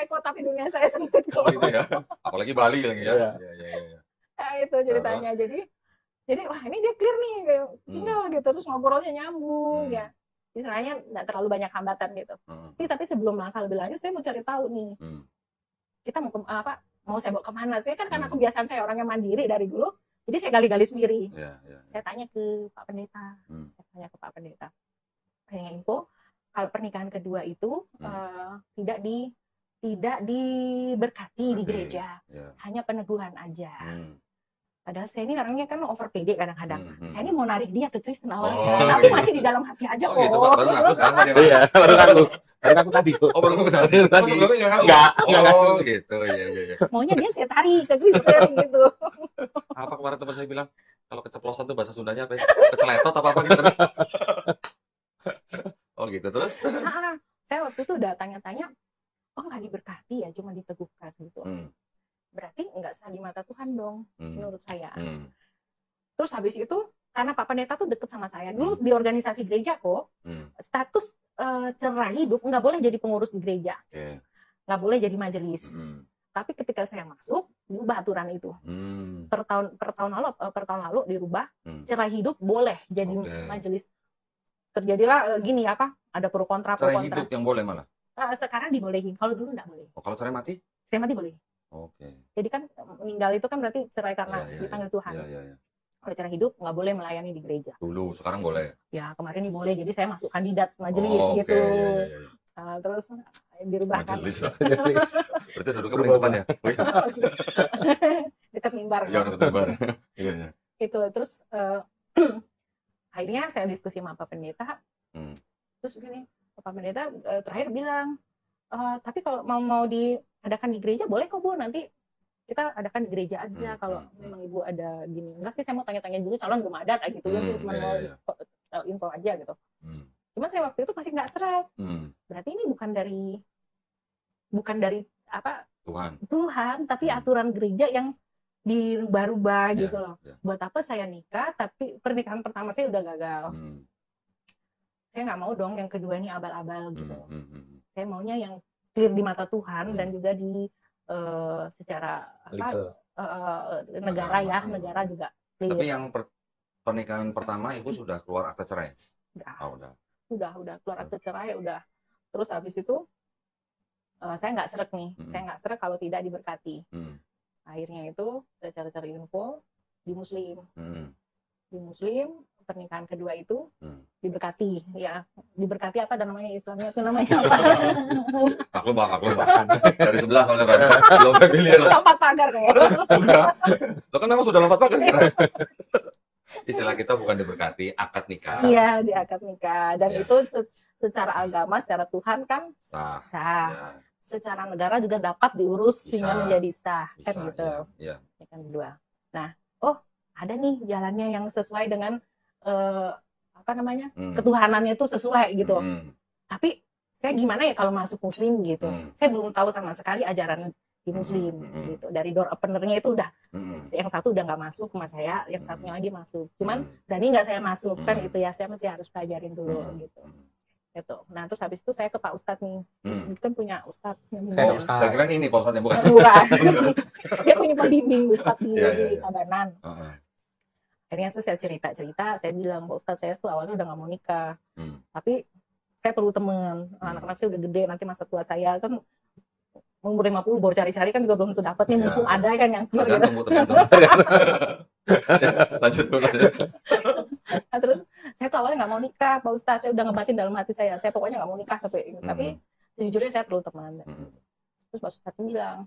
Kok tapi dunia saya sempit kok. Gitu ya. Apalagi Bali lagi ya. Iya. Iya. Nah, itu ceritanya. Jadi wah ini dia clear nih single gitu, terus ngobrolnya nyambung ya. Istilahnya nggak terlalu banyak hambatan gitu. Tapi sebelum langkah lebih lanjut saya mau cari tahu nih. Kita mau mau saya bawa kemana sih, kan karena kebiasaan saya orangnya mandiri dari dulu. Jadi saya gali-gali sendiri. Saya tanya ke Pak Pendeta. Tanya info kalau pernikahan kedua itu tidak tidak diberkati di Oke. gereja, Ya. hanya peneguhan aja. Hmm. Padahal saya ini orangnya kan over pede kadang-kadang. Hmm. Saya ini mau narik dia ke Kristen awalnya, Oh, tapi gitu. masih di dalam hati aja Oh kok. gitu Pak, baru ngaku sekarang Pak ya Pak? Iya, baru aku tadi kok. Oh baru ngaku tadi. Oh Tadi. sebelumnya nggak ngaku? Nggak Oh ngaku. gitu, iya iya iya. Maunya dia saya tarik ke Kristen gitu. Apa kemarin teman saya bilang, kalau keceplosan tuh bahasa Sundanya apa ya? Keceletot apa gitu. Oh gitu, terus? Nah, saya waktu itu udah tanya-tanya, oh nggak diberkati ya, cuma diteguhkan gitu. Hmm. Berarti nggak sah di mata Tuhan dong, Hmm. menurut saya. Hmm. Terus habis itu, karena Pak Pendeta tuh deket sama saya. Dulu di organisasi gereja kok, Hmm. status cerai hidup nggak boleh jadi pengurus di gereja, Oke. nggak boleh jadi majelis. Hmm. Tapi ketika saya masuk, diubah aturan itu. Hmm. Per tahun lalu dirubah, Hmm. cerai hidup boleh jadi Oke. majelis. Terjadilah gini apa? Ada pro kontra pro Cerai kontra. hidup yang boleh malah. Sekarang dibolehin, kalau dulu nggak boleh. Oh, kalau cerai mati? Cerai mati boleh. Oke. Jadi kan meninggal itu kan berarti cerai karena Iya, iya, dipanggil Tuhan. Iya iya iya. Kalau cerai hidup nggak boleh melayani di gereja. Dulu, sekarang boleh. Ya kemarin ini boleh, jadi saya masuk kandidat majelis Oh, gitu. Oke, iya, iya, iya. Terus dirubahkan. Majelis lah. Jadi, Berarti duduknya paling depan ya? Oh, iya. Dekat mimbar. Iya, dekat mimbar. Iya, iya. Itu terus akhirnya saya diskusi sama Pak Pendeta. Hmm. Terus gini, Pak Pendeta terakhir bilang, tapi kalau mau diadakan di gereja boleh kok Bu, nanti kita adakan di gereja aja kalau memang Ibu ada gini. Enggak sih, saya mau tanya-tanya dulu, calon belum ada kayak gitu ya, saya cuma Iya, mau iya. info aja gitu. Hmm. Cuman saya waktu itu masih nggak seret. Hmm. Berarti ini bukan dari apa Tuhan. Tuhan, tapi Hmm. aturan gereja yang dirubah-rubah Iya, gitu loh. iya. Buat apa saya nikah tapi pernikahan pertama saya udah gagal. Hmm. Saya nggak mau dong yang kedua ini abal-abal gitu. Hmm. Hmm. Hmm. Saya maunya yang clear di mata Tuhan Hmm. dan juga di secara legal. negara ya, Agama. negara juga Tapi clear. yang pernikahan pertama Ibu sudah keluar akta cerai? Udah, Oh, udah. udah keluar akte cerai udah. Terus habis itu saya nggak srek nih, saya nggak srek kalau tidak diberkati. Hmm. Akhirnya itu saya cari-cari info di Muslim. Hmm. Di Muslim pernikahan kedua itu diberkati, ya diberkati apa dan namanya Islamnya itu namanya apa? Maklum Pak, maklum Pak. Dari sebelah soalnya Pak. Belum familiar. Lompat pagar kayaknya. Enggak. Lo kan memang sudah lompat pagar sekarang. Istilah kita bukan diberkati, akad nikah. Iya, di akad nikah dan Ya. itu secara agama, secara Tuhan kan Sah. sah. Ya, Secara negara juga dapat diurus Bisa. sehingga menjadi sah bisa. kan gitu. Ya. Ya kan kedua. Nah, ada nih jalannya yang sesuai dengan apa namanya? Ketuhanannya itu sesuai gitu. Tapi saya gimana ya kalau masuk Muslim gitu? Saya belum tahu sama sekali ajaran di Muslim gitu. Dari door openernya itu udah yang satu udah nggak masuk sama saya, yang satunya lagi masuk. Cuman berani nggak saya masuk kan itu ya, saya masih harus pelajarin dulu gitu. Gitu. Nah terus habis itu saya ke Pak Ustadz nih. Kita kan punya Ustadz. Saya Ustadz. Saya kira ini Pak Ustadznya bukan. Bukan. Dia punya pembimbing Ustadz di Iya. Tabanan. Akhirnya tuh saya cerita, saya bilang, Pak Ustadz saya tuh awalnya udah nggak mau nikah, tapi saya perlu teman, anak-anak saya udah gede, nanti masa tua saya kan umur 50 baru cari-cari kan juga belum tentu dapat nih, mumpung ada kan yang clear gitu. Tergantung. Lanjut. Nah, terus saya tuh awalnya nggak mau nikah, Pak Ustadz, saya udah ngebatin dalam hati saya pokoknya nggak mau nikah sampai ini, tapi sejujurnya saya perlu teman. Terus Pak Ustadz bilang,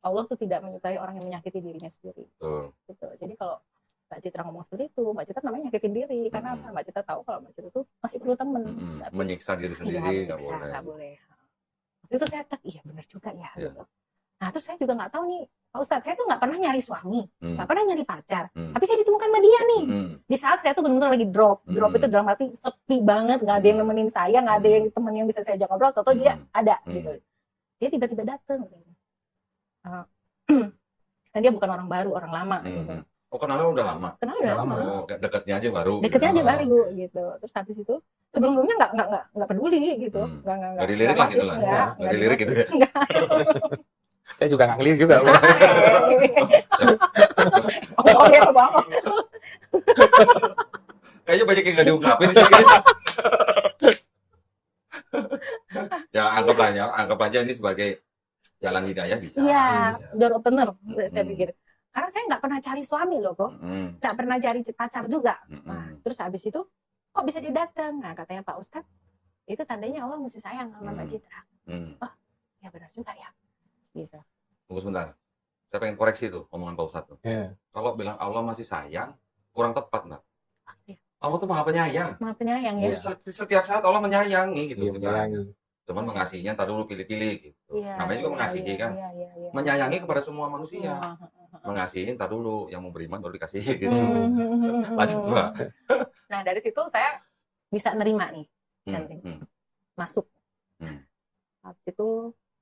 Allah tuh tidak menyukai orang yang menyakiti dirinya sendiri. Gitu. Jadi kalau Mbak Citra ngomong seperti itu, Mbak Citra namanya nyakitin diri, karena apa? Mbak Citra tahu kalau Mbak Citra itu masih perlu teman. Menyiksa diri sendiri nggak boleh. Nggak boleh. Waktu itu saya tak, iya benar juga ya. Gitu. Nah terus saya juga nggak tahu nih, Pak Ustadz, saya tuh nggak pernah nyari suami, nggak pernah nyari pacar, tapi saya ditemukan sama dia nih. Di saat saya tuh benar-benar lagi drop itu dalam arti sepi banget, nggak ada yang nemenin saya, nggak ada yang temen yang bisa saya ajak ngobrol, atau dia ada gitu. Dia tiba-tiba datang. Dan dia bukan orang baru, orang lama. Gitu. Oh kenalnya udah lama? Kenal udah lama. Oh deketnya aja baru. Deketnya aja baru gitu. Terus habis itu sebelumnya nggak peduli gitu. Nggak dilirik lah gitu lah. Nggak dilirik gitu ya. Saya juga nggak ngelirik juga. Oh ya banget. Kayaknya banyak yang nggak diungkapin sih. Ya anggap aja ini sebagai jalan hidayah bisa. Iya, door opener saya pikir. Karena saya nggak pernah cari suami loh kok, nggak pernah cari pacar juga. Nah, terus habis itu kok bisa dia datang? Nah katanya Pak Ustadz, itu tandanya Allah mesti sayang sama Mbak Citra. ya benar juga ya, gitu. Tunggu sebentar. Saya pengen koreksi tuh omongan Pak Ustadz tuh. Iya. Kalau bilang Allah masih sayang, kurang tepat, Mbak. Pasti. Allah tuh maha penyayang. Maaf penyayang ya. Setiap saat Allah menyayangi gitu. Iya, menyayangi. Cuman mengasihinya ntar dulu pilih-pilih gitu. Iya, Namanya juga iya, mengasihi iya, kan. iya, iya, iya. Menyayangi kepada semua manusia. Iya. Mengasihi ntar dulu, yang mau beriman baru dikasihi gitu. Lanjut, Hmm. Mbak. Nah dari situ saya bisa nerima nih, bisa Hmm, nerima. hmm, Masuk. hmm. Habis itu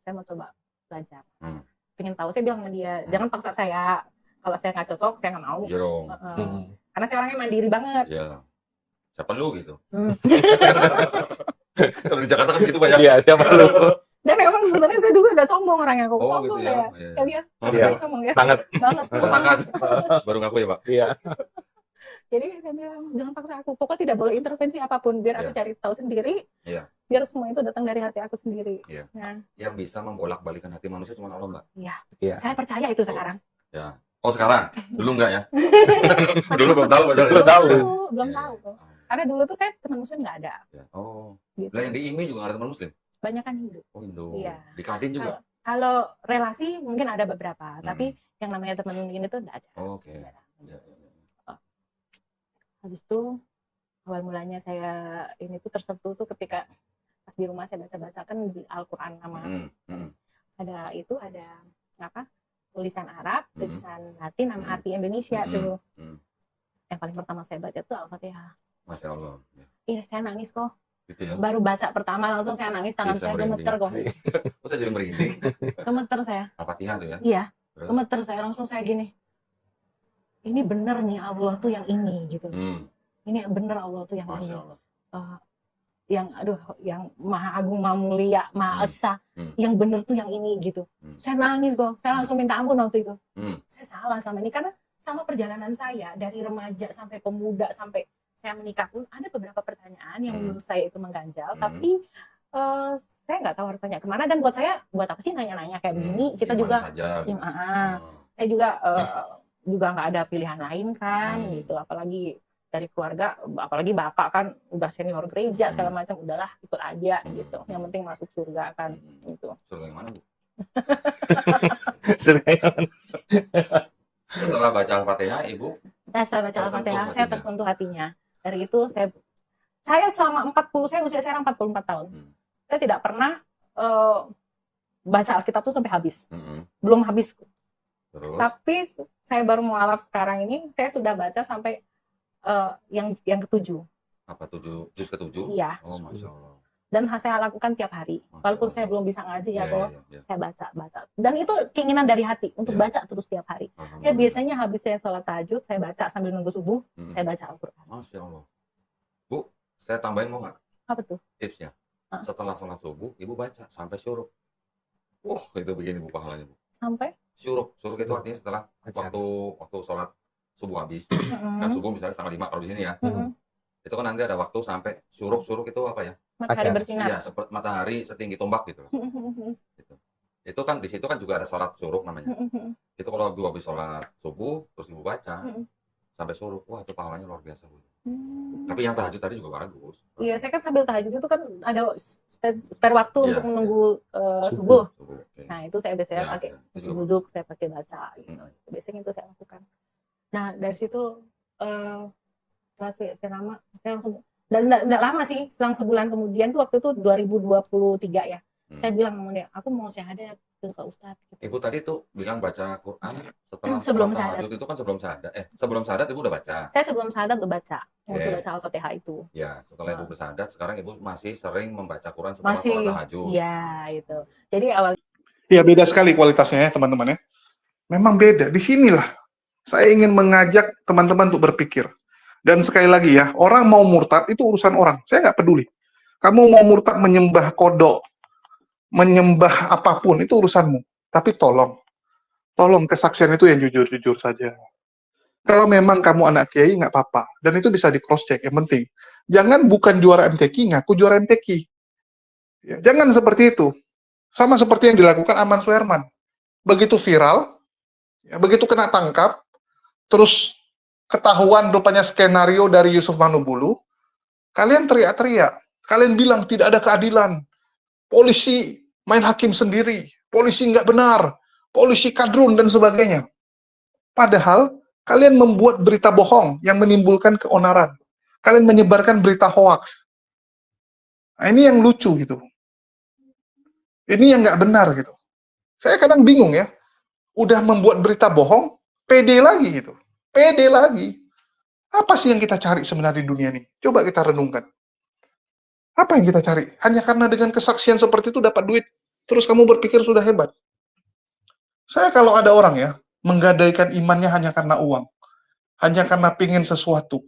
saya mau coba belajar. Hmm. Pengen tahu, saya bilang sama dia, jangan paksa saya. Kalau saya nggak cocok, saya nggak mau. Iya dong. Heeh. Karena saya orangnya mandiri banget. Iya. Siapa lu gitu? Hmm. Kalau di Jakarta kan gitu banyak. Iya, siapa lu? Dan memang sebenarnya saya juga nggak sombong orangnya kok. Oh, Sombong gitu ya. ya. Iya. Ya dia, Iya. sombong ya. Banget. Banget. Oh, sangat. Baru ngaku ya, Pak? Iya. Jadi saya bilang, jangan paksa aku. Pokoknya tidak boleh intervensi apapun. Biar aku Iya. cari tahu sendiri. Iya. Biar semua itu datang dari hati aku sendiri. Iya. Nah, Yang bisa membolak-balikan hati manusia cuma Allah, Mbak. Iya. saya percaya itu sekarang. Ya. Oh, sekarang? Dulu enggak ya? Dulu belum tahu, Pak. Belum tahu. Belum Iya, tahu. iya. Karena dulu tuh saya teman muslim nggak ada. Ya. Oh. Gitu. Lah yang di IMI juga nggak ada teman muslim? Banyak kan Hindu. Oh, Indo. Iya. Di Kadin juga? Kalau relasi mungkin ada beberapa, Hmm. tapi yang namanya teman ini tuh nggak ada. Oh, oke. Nggak ada. Ya, ya, ya. Habis itu awal mulanya saya ini tuh tersentuh tuh ketika pas di rumah saya baca-baca kan di Al-Quran sama Hmm, hmm, ada apa tulisan Arab, Hmm. tulisan Latin sama Hmm. arti Indonesia hmm, tuh. hmm. Yang paling pertama saya baca tuh Al-Fatihah. Masya Allah. Ya. Iya saya nangis kok. Gitu ya. Baru baca pertama langsung saya nangis, tangan Bisa saya merinding. gemeter kok. Kok saya jadi merinding? Gemeter saya. Al-Fatihah tuh ya? Iya, Terus? gemeter saya langsung saya gini. Ini bener nih Allah tuh yang ini gitu. Hmm. Ini bener Allah tuh yang Masya ini. Allah. Yang maha agung, maha mulia, maha esa, Hmm. yang bener tuh yang ini gitu. Hmm. Saya nangis kok, saya langsung minta ampun waktu itu. Hmm. Saya salah selama ini karena sama perjalanan saya dari remaja sampai pemuda sampai saya menikah pun ada beberapa pertanyaan yang menurut saya itu mengganjal, tapi saya nggak tahu harus tanya kemana, dan buat saya buat apa sih nanya-nanya kayak begini, kita Iman juga saja, gitu. saya juga nggak ada pilihan lain kan gitu, apalagi dari keluarga, apalagi bapak kan udah senior gereja segala macam, udahlah ikut aja gitu, yang penting masuk surga kan gitu. Surga yang mana, Bu? Surga yang mana? Setelah baca Al-Fatihah, Ibu? Saya baca Al-Fatihah, Tersentuh saya hatinya. tersentuh hatinya. Dari itu saya selama 40, saya usia sekarang 44 tahun. Saya tidak pernah baca Alkitab tuh sampai habis. Belum habis. Terus? Tapi saya baru mualaf sekarang ini, saya sudah baca sampai yang ketujuh. Apa juz ke-7? Iya. Oh, Masya Allah. Dan saya lakukan tiap hari. Walaupun saya belum bisa ngaji ya, Iya, kok. iya, iya. Saya baca. Dan itu keinginan dari hati untuk Iya. baca terus tiap hari. Saya Alhamdulillah. biasanya habis saya sholat tahajud, saya baca sambil nunggu subuh, saya baca Al-Quran. Masya Allah. Bu, saya tambahin mau nggak Apa tuh? tipsnya? Setelah sholat subuh, Ibu baca sampai syuruk. Wah, itu begini Bu pahalanya, Bu. Sampai? Syuruk itu artinya setelah waktu sholat subuh habis. Kan subuh misalnya 4:30 kalau di sini ya. Itu kan nanti ada waktu sampai syuruk itu apa ya? Matahari bersinar. Iya, seperti matahari setinggi tombak gitu. Itu kan di situ kan juga ada sholat syuruk namanya. Itu kalau Ibu habis sholat subuh terus Ibu baca sampai syuruk, wah itu pahalanya luar biasa, Bu. Tapi yang tahajud tadi juga bagus. Iya, saya kan sambil tahajud itu kan ada spare waktu Iya. untuk menunggu subuh. Oke. Nah, itu saya biasanya Ya, pakai ya, itu juga duduk, saya pakai baca gitu. Biasanya itu saya lakukan. Nah, dari situ setelah sekian lama, saya langsung nggak lama sih, selang sebulan kemudian tuh waktu itu 2023 ya. Saya bilang sama dia, aku mau syahadat ke Pak Ustadz. Ibu tadi tuh bilang baca Quran setelah Sebelum sholat syahadat. tahajud itu kan sebelum syahadat. Sebelum syahadat Ibu udah baca. Saya sebelum syahadat udah baca, waktu Oke. baca Al-Fatihah itu. Ya, setelah Ibu bersyahadat, sekarang Ibu masih sering membaca Quran setelah Masih, sholat tahajud. iya itu. Jadi awal Ya beda sekali kualitasnya ya teman-teman ya. Memang beda. Disinilah saya ingin mengajak teman-teman untuk berpikir. Dan sekali lagi ya, orang mau murtad itu urusan orang. Saya nggak peduli. Kamu mau murtad menyembah kodok, menyembah apapun, itu urusanmu. Tapi tolong kesaksian itu yang jujur-jujur saja. Kalau memang kamu anak kiai, nggak apa-apa. Dan itu bisa di cross-check, yang penting. Jangan bukan juara MTQ, ngaku juara MTQ. Ya, jangan seperti itu. Sama seperti yang dilakukan Aman Suherman. Begitu viral, ya, begitu kena tangkap, terus ketahuan rupanya skenario dari Yusuf Manubulu, kalian teriak-teriak. Kalian bilang tidak ada keadilan. Polisi main hakim sendiri, polisi nggak benar, polisi kadrun dan sebagainya. Padahal kalian membuat berita bohong yang menimbulkan keonaran. Kalian menyebarkan berita hoaks. Nah, ini yang lucu gitu. Ini yang nggak benar gitu. Saya kadang bingung ya. Udah membuat berita bohong, pede lagi gitu. Pede lagi. Apa sih yang kita cari sebenarnya di dunia ini? Coba kita renungkan. Apa yang kita cari? Hanya karena dengan kesaksian seperti itu dapat duit. Terus kamu berpikir sudah hebat. Saya kalau ada orang ya, menggadaikan imannya hanya karena uang. Hanya karena pingin sesuatu.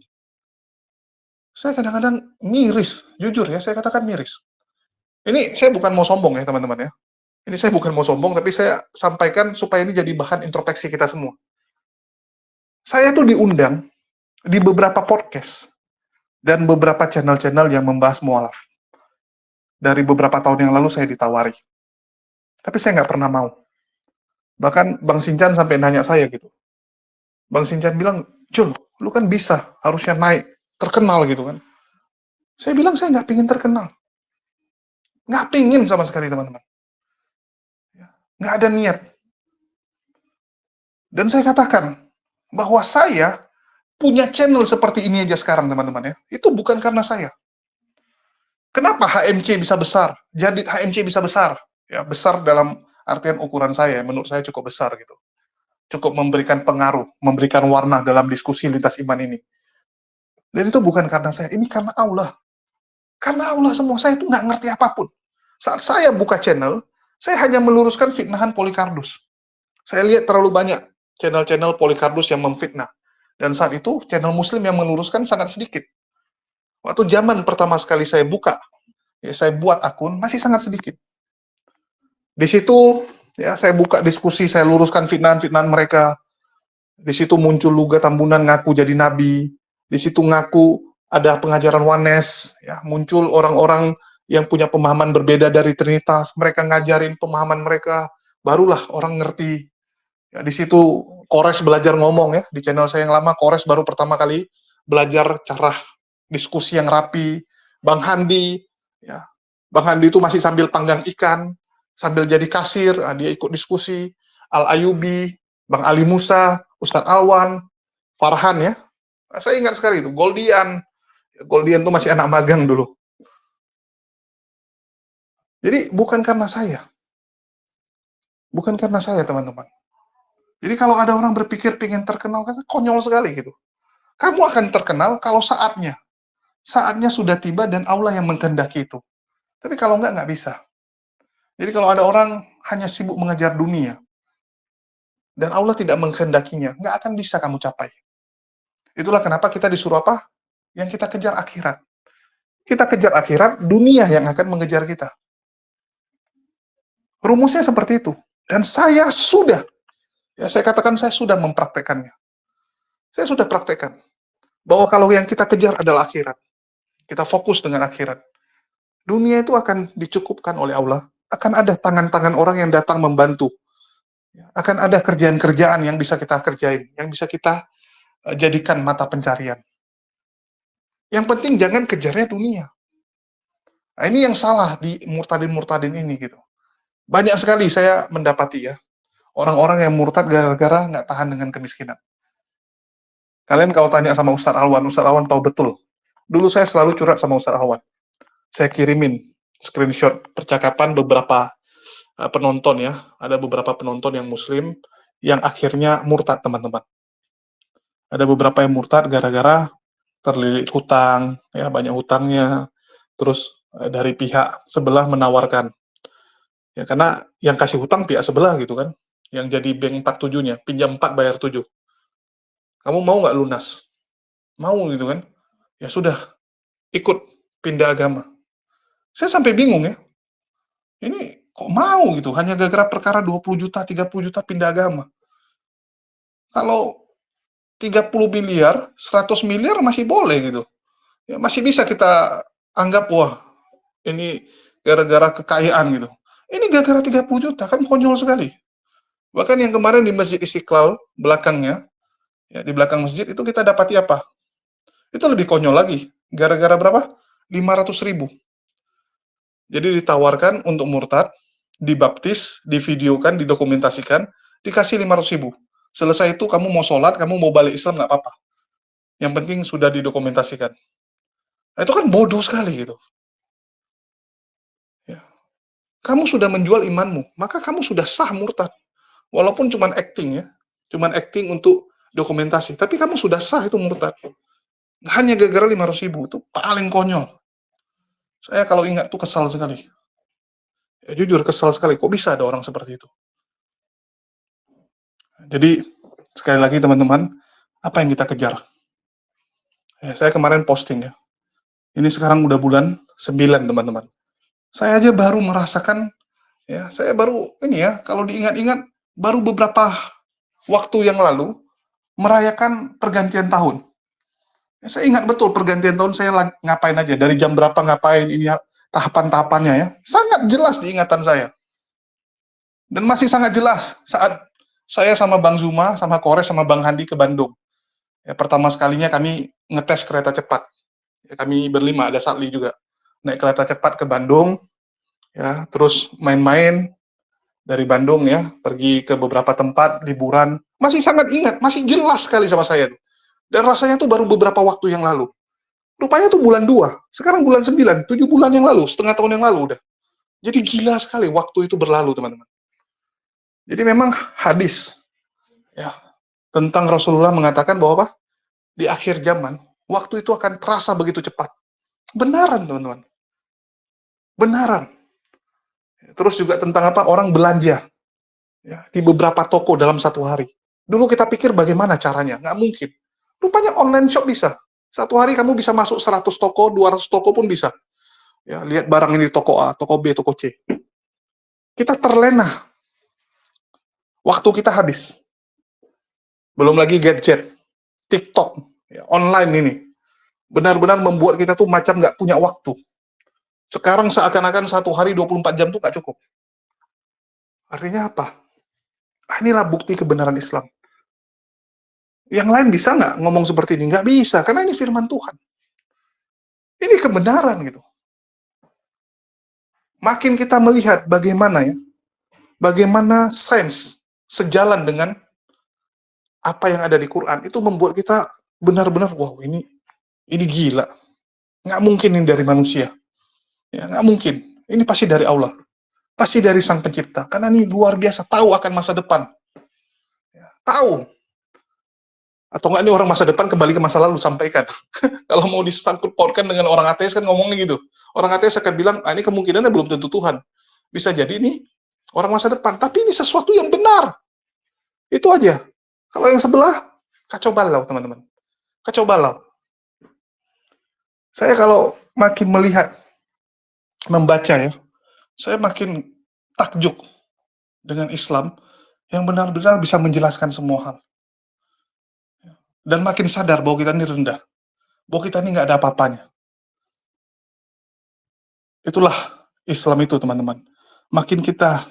Saya kadang-kadang miris. Jujur ya, saya katakan miris. Ini saya bukan mau sombong ya teman-teman ya. Ini saya bukan mau sombong, tapi saya sampaikan supaya ini jadi bahan introspeksi kita semua. Saya tuh diundang di beberapa podcast dan beberapa channel-channel yang membahas mualaf. Dari beberapa tahun yang lalu saya ditawari. Tapi saya nggak pernah mau. Bahkan Bang Sincan sampai nanya saya gitu. Bang Sincan bilang, Jul, lu kan bisa, harusnya naik, terkenal gitu kan. Saya bilang saya nggak pingin terkenal. Nggak pingin sama sekali teman-teman. Nggak ada niat. Dan saya katakan bahwa saya punya channel seperti ini aja sekarang teman-teman ya. Itu bukan karena saya. Kenapa HMC bisa besar? Jadi HMC bisa besar. Ya, besar dalam artian ukuran saya, menurut saya cukup besar gitu. Cukup memberikan pengaruh, memberikan warna dalam diskusi lintas iman ini. Dan itu bukan karena saya, ini karena Allah. Karena Allah semua, saya itu nggak ngerti apapun. Saat saya buka channel, saya hanya meluruskan fitnahan Polycardus. Saya lihat terlalu banyak channel-channel Polycardus yang memfitnah. Dan saat itu, channel muslim yang meluruskan sangat sedikit. Waktu zaman pertama sekali saya buka, ya saya buat akun, masih sangat sedikit. Di situ, ya saya buka diskusi, saya luruskan fitnahan-fitnahan mereka. Di situ muncul Luga Tambunan ngaku jadi nabi. Di situ ngaku ada pengajaran Wanes, ya, muncul orang-orang yang punya pemahaman berbeda dari Trinitas. Mereka ngajarin pemahaman mereka, barulah orang ngerti. Ya, di situ Kores belajar ngomong ya, di channel saya yang lama Kores baru pertama kali belajar cara diskusi yang rapi. Bang Handi, ya, Bang Handi itu masih sambil panggang ikan, sambil jadi kasir, dia ikut diskusi. Al Ayubi, Bang Ali Musa, Ustadz Alwan, Farhan ya, saya ingat sekali itu. Goldian itu masih anak magang dulu. Jadi bukan karena saya. Bukan karena saya, teman-teman. Jadi kalau ada orang berpikir pengen terkenal, kan konyol sekali gitu. Kamu akan terkenal kalau saatnya. Saatnya sudah tiba dan Allah yang mengkehendaki itu. Tapi kalau nggak bisa. Jadi kalau ada orang hanya sibuk mengejar dunia, dan Allah tidak mengkehendakinya, nggak akan bisa kamu capai. Itulah kenapa kita disuruh apa? Yang kita kejar akhirat. Kita kejar akhirat, dunia yang akan mengejar kita. Rumusnya seperti itu. Dan saya sudah, ya saya katakan saya sudah mempraktekannya. Saya sudah praktekkan. Bahwa kalau yang kita kejar adalah akhirat. Kita fokus dengan akhirat. Dunia itu akan dicukupkan oleh Allah. Akan ada tangan-tangan orang yang datang membantu. Akan ada kerjaan-kerjaan yang bisa kita kerjain. Yang bisa kita jadikan mata pencarian. Yang penting jangan kejarnya dunia. Nah, ini yang salah di murtadin-murtadin ini gitu. Banyak sekali saya mendapati ya, orang-orang yang murtad gara-gara nggak tahan dengan kemiskinan. Kalian kalau tanya sama Ustadz Alwan tahu betul. Dulu saya selalu curhat sama Ustadz Alwan. Saya kirimin screenshot percakapan beberapa penonton ya. Ada beberapa penonton yang muslim yang akhirnya murtad, teman-teman. Ada beberapa yang murtad gara-gara terlilit hutang, ya banyak hutangnya. Terus dari pihak sebelah menawarkan. Ya, karena yang kasih hutang pihak sebelah gitu kan. Yang jadi bank 47-nya, pinjam 4 bayar 7. Kamu mau nggak lunas? Mau gitu kan? Ya sudah, ikut pindah agama. Saya sampai bingung ya. Ini kok mau gitu, hanya gara-gara perkara 20 juta, 30 juta pindah agama. Kalau 30 miliar, 100 miliar masih boleh gitu. Ya, masih bisa kita anggap, wah, ini gara-gara kekayaan gitu. Ini gara-gara 30 juta, kan konyol sekali. Bahkan yang kemarin di Masjid Istiqlal, belakangnya, ya, di belakang masjid itu kita dapati apa? Itu lebih konyol lagi. Gara-gara berapa? 500.000. Jadi ditawarkan untuk murtad, dibaptis, divideokan, didokumentasikan, dikasih 500.000. Selesai itu kamu mau sholat, kamu mau balik Islam nggak apa-apa. Yang penting sudah didokumentasikan. Nah, itu kan bodoh sekali gitu. Ya. Kamu sudah menjual imanmu, maka kamu sudah sah murtad. Walaupun cuman acting ya, cuman acting untuk dokumentasi, tapi kamu sudah sah itu murtad. Hanya gara-gara 500.000, itu paling konyol. Saya kalau ingat tuh kesal sekali. Ya, jujur kesal sekali, kok bisa ada orang seperti itu. Jadi, sekali lagi teman-teman, apa yang kita kejar? Ya, saya kemarin posting ya, ini sekarang udah bulan 9 teman-teman. Saya aja baru merasakan, ya saya baru ini ya, kalau diingat-ingat, baru beberapa waktu yang lalu, merayakan pergantian tahun. Ya, saya ingat betul pergantian tahun saya ngapain aja, dari jam berapa ngapain, ini ya, tahapan-tahapannya ya, sangat jelas di ingatan saya. Dan masih sangat jelas saat saya sama Bang Zuma, sama Kores, sama Bang Handi ke Bandung. Ya, pertama sekalinya kami ngetes kereta cepat. Ya, kami berlima, ada Satli juga. Naik kereta cepat ke Bandung, ya, terus main-main dari Bandung ya, pergi ke beberapa tempat, liburan. Masih sangat ingat, masih jelas sekali sama saya. Dan rasanya tuh baru beberapa waktu yang lalu. Rupanya tuh bulan 2, sekarang bulan 9, 7 bulan yang lalu, setengah tahun yang lalu udah. Jadi gila sekali waktu itu berlalu, teman-teman. Jadi memang hadis ya tentang Rasulullah mengatakan bahwa apa? Di akhir zaman, waktu itu akan terasa begitu cepat. Benaran, teman-teman. Benaran. Terus juga tentang apa? Orang belanja ya, di beberapa toko dalam satu hari. Dulu kita pikir bagaimana caranya? Nggak mungkin. Rupanya online shop bisa. Satu hari kamu bisa masuk 100 toko, 200 toko pun bisa. Ya, lihat barang ini di toko A, toko B, toko C. Kita terlena. Waktu kita habis. Belum lagi gadget, TikTok, ya, online ini. Benar-benar membuat kita tuh macam nggak punya waktu. Sekarang seakan-akan satu hari 24 jam tuh nggak cukup. Artinya apa? Inilah bukti kebenaran Islam. Yang lain bisa nggak ngomong seperti ini? Nggak bisa, karena ini firman Tuhan. Ini kebenaran gitu. Makin kita melihat bagaimana ya, bagaimana sains sejalan dengan apa yang ada di Quran, itu membuat kita benar-benar, wow ini gila. Nggak mungkin ini dari manusia. Ya, nggak mungkin. Ini pasti dari Allah. Pasti dari Sang Pencipta. Karena ini luar biasa, tahu akan masa depan. Ya, tahu. Atau nggak ini orang masa depan kembali ke masa lalu, sampaikan. Kalau mau disangkut pautkan dengan orang ateis kan ngomongnya gitu. Orang ateis akan bilang, ini kemungkinannya belum tentu Tuhan. Bisa jadi ini orang masa depan. Tapi ini sesuatu yang benar. Itu aja. Kalau yang sebelah, kacau balau teman-teman. Kacau balau. Saya kalau makin melihat, membaca ya, saya makin takjub dengan Islam yang benar-benar bisa menjelaskan semua hal. Dan makin sadar bahwa kita ini rendah. Bahwa kita ini nggak ada apa-apanya. Itulah Islam itu, teman-teman. Makin kita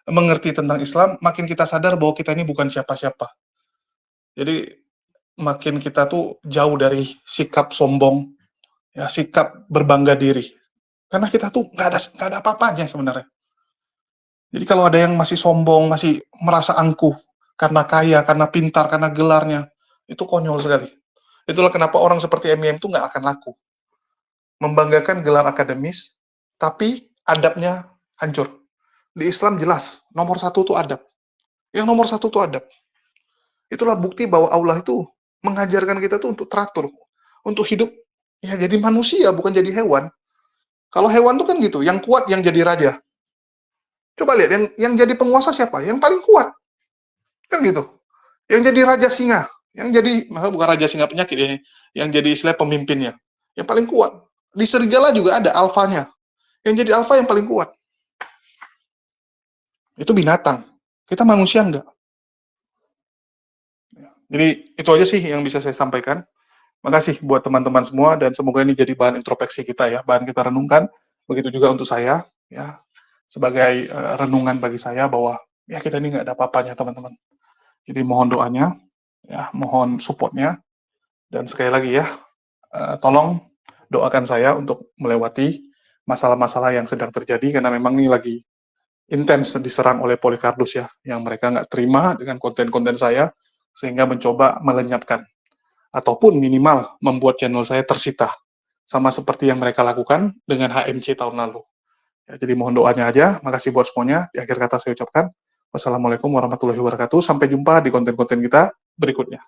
mengerti tentang Islam, makin kita sadar bahwa kita ini bukan siapa-siapa. Jadi makin kita tuh jauh dari sikap sombong, ya, sikap berbangga diri. Karena kita tuh nggak ada apa-apanya sebenarnya. Jadi kalau ada yang masih sombong, masih merasa angkuh karena kaya, karena pintar, karena gelarnya, itu konyol sekali. Itulah kenapa orang seperti M.M itu nggak akan laku. Membanggakan gelar akademis, tapi adabnya hancur. Di Islam jelas, nomor satu itu adab. Yang nomor satu itu adab. Itulah bukti bahwa Allah itu mengajarkan kita tuh untuk teratur, untuk hidup ya jadi manusia, bukan jadi hewan. Kalau hewan tuh kan gitu, yang kuat yang jadi raja. Coba lihat, yang jadi penguasa siapa? Yang paling kuat. Kan gitu. Yang jadi raja singa, yang jadi, maksudnya bukan raja singa penyakit ya, yang jadi istilah pemimpinnya. Yang paling kuat. Di serigala juga ada alfanya. Yang jadi alfa yang paling kuat. Itu binatang. Kita manusia enggak. Jadi itu aja sih yang bisa saya sampaikan. Makasih buat teman-teman semua dan semoga ini jadi bahan introspeksi kita ya, bahan kita renungkan. Begitu juga untuk saya ya, sebagai renungan bagi saya bahwa ya kita ini nggak ada apa-apanya teman-teman. Jadi mohon doanya, ya mohon supportnya dan sekali lagi ya, tolong doakan saya untuk melewati masalah-masalah yang sedang terjadi, karena memang ini lagi intens diserang oleh Polycardus ya, yang mereka nggak terima dengan konten-konten saya, sehingga mencoba melenyapkan, ataupun minimal membuat channel saya tersita, sama seperti yang mereka lakukan dengan HMC tahun lalu. Ya, jadi mohon doanya aja, makasih buat semuanya. Di akhir kata saya ucapkan, wassalamualaikum warahmatullahi wabarakatuh. Sampai jumpa di konten-konten kita berikutnya.